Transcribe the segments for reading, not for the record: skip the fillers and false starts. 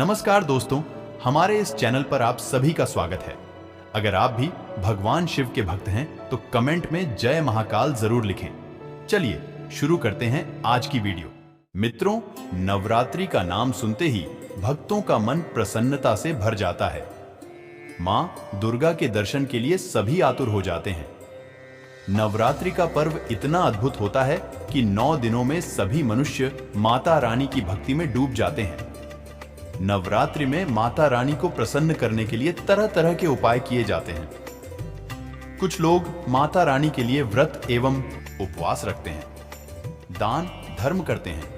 नमस्कार दोस्तों, हमारे इस चैनल पर आप सभी का स्वागत है। अगर आप भी भगवान शिव के भक्त हैं तो कमेंट में जय महाकाल जरूर लिखें। चलिए शुरू करते हैं आज की वीडियो। मित्रों, नवरात्रि का नाम सुनते ही भक्तों का मन प्रसन्नता से भर जाता है। मां दुर्गा के दर्शन के लिए सभी आतुर हो जाते हैं। नवरात्रि का पर्व इतना अद्भुत होता है कि 9 दिनों में सभी मनुष्य माता रानी की भक्ति में डूब जाते हैं। नवरात्रि में माता रानी को प्रसन्न करने के लिए तरह तरह के उपाय किए जाते हैं। कुछ लोग माता रानी के लिए व्रत एवं उपवास रखते हैं, दान धर्म करते हैं।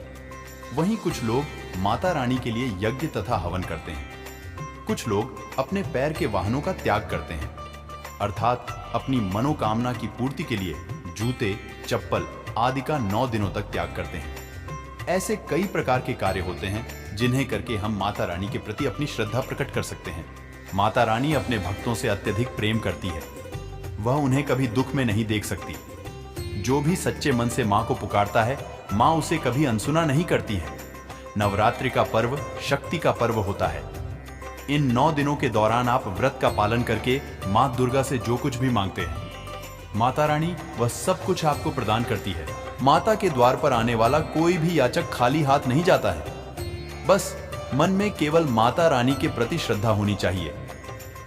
वहीं कुछ लोग माता रानी के लिए यज्ञ तथा हवन करते हैं। कुछ लोग अपने पैर के वाहनों का त्याग करते हैं, अर्थात अपनी मनोकामना की पूर्ति के लिए जूते, चप्पल आदि का 9 दिनों तक त्याग करते हैं। ऐसे कई प्रकार के कार्य होते हैं जिन्हें करके हम माता रानी के प्रति अपनी श्रद्धा प्रकट कर सकते हैं। माता रानी अपने भक्तों से अत्यधिक प्रेम करती है। वह उन्हें कभी दुख में नहीं देख सकती। जो भी सच्चे मन से मां को पुकारता है, मां उसे कभी अनसुना नहीं करती है। नवरात्रि का पर्व शक्ति का पर्व होता है। इन 9 दिनों के दौरान आप व्रत का पालन करके मां दुर्गा से जो कुछ भी मांगते हैं, माता रानी वह सब कुछ आपको प्रदान करती है। माता के द्वार पर आने वाला कोई भी याचक खाली हाथ नहीं जाता है। बस मन में केवल माता रानी के प्रति श्रद्धा होनी चाहिए।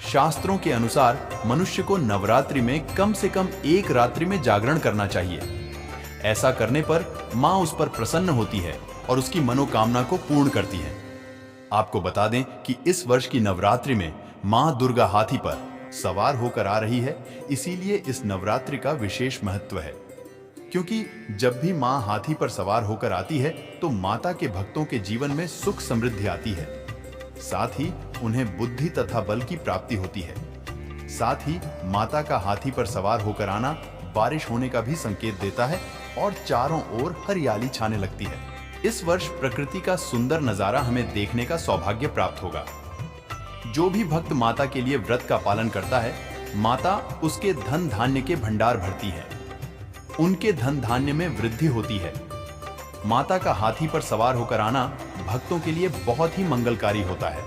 शास्त्रों के अनुसार मनुष्य को नवरात्रि में कम से कम 1 रात्रि में जागरण करना चाहिए। ऐसा करने पर मां उस पर प्रसन्न होती है और उसकी मनोकामना को पूर्ण करती है। आपको बता दें कि इस वर्ष की नवरात्रि में मां दुर्गा हाथी पर सवार होकर आ रही है, इसीलिए इस नवरात्रि का विशेष महत्व है। क्योंकि जब भी मां हाथी पर सवार होकर आती है तो माता के भक्तों के जीवन में सुख समृद्धि आती है। साथ ही उन्हें बुद्धि तथा बल की प्राप्ति होती है। साथ ही माता का हाथी पर सवार होकर आना बारिश होने का भी संकेत देता है और चारों ओर हरियाली छाने लगती है। इस वर्ष प्रकृति का सुंदर नजारा हमें देखने का सौभाग्य प्राप्त होगा। जो भी भक्त माता के लिए व्रत का पालन करता है, माता उसके धन धान्य के भंडार भरती है। उनके धन धान्य में वृद्धि होती है। माता का हाथी पर सवार होकर आना भक्तों के लिए बहुत ही मंगलकारी होता है।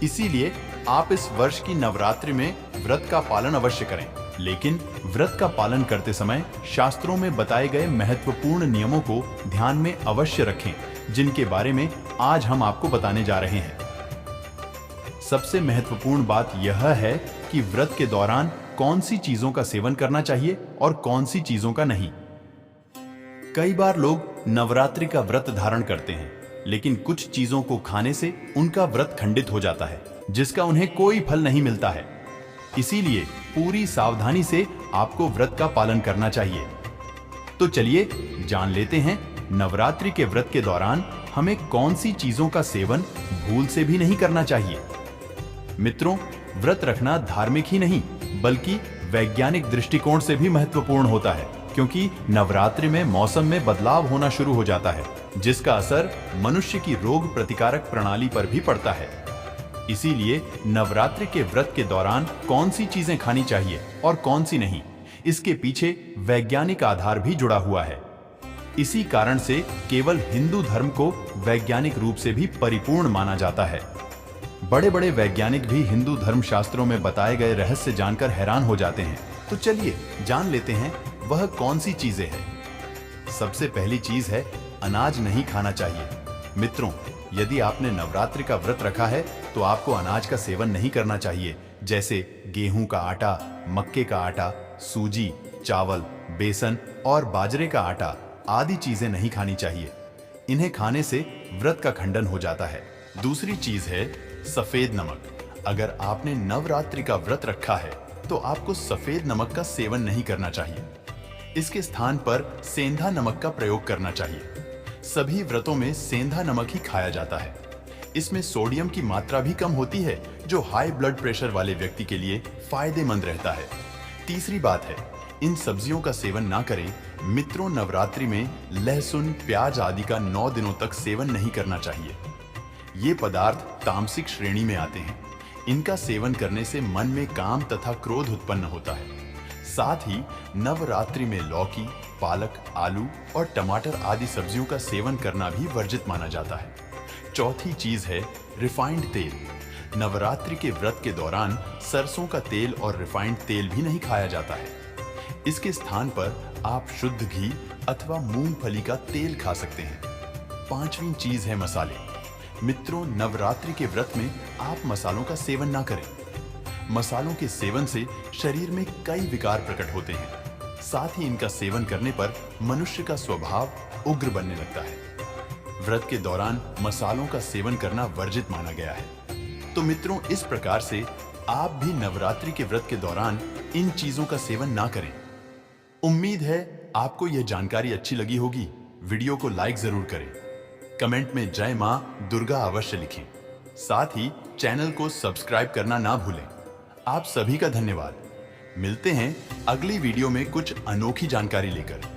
इसीलिए आप इस वर्ष की नवरात्रि में व्रत का पालन अवश्य करें। लेकिन व्रत का पालन करते समय शास्त्रों में बताए गए महत्वपूर्ण नियमों को ध्यान में अवश्य रखें, जिनके बारे में आज हम आपको बताने जा रहे हैं। सबसे महत्वपूर्ण बात यह है कि व्रत के दौरान कौन सी चीजों का सेवन करना चाहिए और कौन सी चीजों का नहीं। कई बार लोग नवरात्रि का व्रत धारण करते हैं, लेकिन कुछ चीजों को खाने से उनका व्रत खंडित हो जाता है, जिसका उन्हें कोई फल नहीं मिलता है। इसीलिए पूरी सावधानी से आपको व्रत का पालन करना चाहिए। तो चलिए जान लेते हैं नवरात्रि के व्रत के दौरान हमें कौन सी चीजों का सेवन भूल से भी नहीं करना चाहिए। मित्रों, व्रत रखना धार्मिक ही नहीं बल्कि वैज्ञानिक दृष्टिकोण से भी महत्वपूर्ण होता है, क्योंकि नवरात्रि में मौसम में बदलाव होना शुरू हो जाता है, जिसका असर मनुष्य की रोग प्रतिकारक प्रणाली पर भी पड़ता है। इसीलिए नवरात्रि के व्रत के दौरान कौन सी चीजें खानी चाहिए और कौन सी नहीं, इसके पीछे वैज्ञानिक आधार भी जुड़ा हुआ है। इसी कारण से केवल हिंदू धर्म को वैज्ञानिक रूप से भी परिपूर्ण माना जाता है। बड़े बड़े वैज्ञानिक भी हिंदू धर्म शास्त्रों में बताए गए रहस्य जानकर हैरान हो जाते हैं। तो चलिए जान लेते हैं वह कौन सी चीजें हैं। सबसे पहली चीज है अनाज नहीं खाना चाहिए। मित्रों, यदि आपने नवरात्रि का व्रत रखा है तो आपको अनाज का सेवन नहीं करना चाहिए, जैसे गेहूं का आटा, मक्के का आटा, सूजी, चावल, बेसन और बाजरे का आटा आदि चीजें नहीं खानी चाहिए। इन्हें खाने से व्रत का खंडन हो जाता है। दूसरी चीज है सफेद नमक। अगर आपने नवरात्रि का व्रत रखा है तो आपको सफेद नमक का सेवन नहीं करना चाहिए। इसके स्थान पर सेंधा नमक का प्रयोग करना चाहिए। सभी व्रतों में सेंधा नमक ही खाया जाता है। इसमें सोडियम की मात्रा भी कम होती है, जो हाई ब्लड प्रेशर वाले व्यक्ति के लिए फायदेमंद रहता है। तीसरी बात है, इन सब्जियों का सेवन ना करें। मित्रों, नवरात्रि में लहसुन, प्याज आदि का 9 दिनों तक सेवन नहीं करना चाहिए। ये पदार्थ तामसिक श्रेणी में आते हैं। इनका सेवन करने से मन में काम तथा क्रोध उत्पन्न होता है। साथ ही नवरात्रि में लौकी, पालक, आलू और टमाटर आदि सब्जियों का सेवन करना भी वर्जित माना जाता है। चौथी चीज है रिफाइंड तेल। नवरात्रि के व्रत के दौरान सरसों का तेल और रिफाइंड तेल भी नहीं खाया जाता है। इसके स्थान पर आप शुद्ध घी अथवा मूंगफली का तेल खा सकते हैं। पांचवी चीज है मसाले। मित्रों, नवरात्रि के व्रत में आप मसालों का सेवन ना करें। मसालों के सेवन से शरीर में कई विकार प्रकट होते हैं। साथ ही इनका सेवन करने पर मनुष्य का स्वभाव उग्र बनने लगता है। व्रत के दौरान मसालों का सेवन करना वर्जित माना गया है। तो मित्रों, इस प्रकार से आप भी नवरात्रि के व्रत के दौरान इन चीजों का सेवन ना करें। उम्मीद है आपको यह जानकारी अच्छी लगी होगी। वीडियो को लाइक जरूर करें। कमेंट में जय मां दुर्गा अवश्य लिखें। साथ ही चैनल को सब्सक्राइब करना ना भूलें। आप सभी का धन्यवाद। मिलते हैं अगली वीडियो में कुछ अनोखी जानकारी लेकर।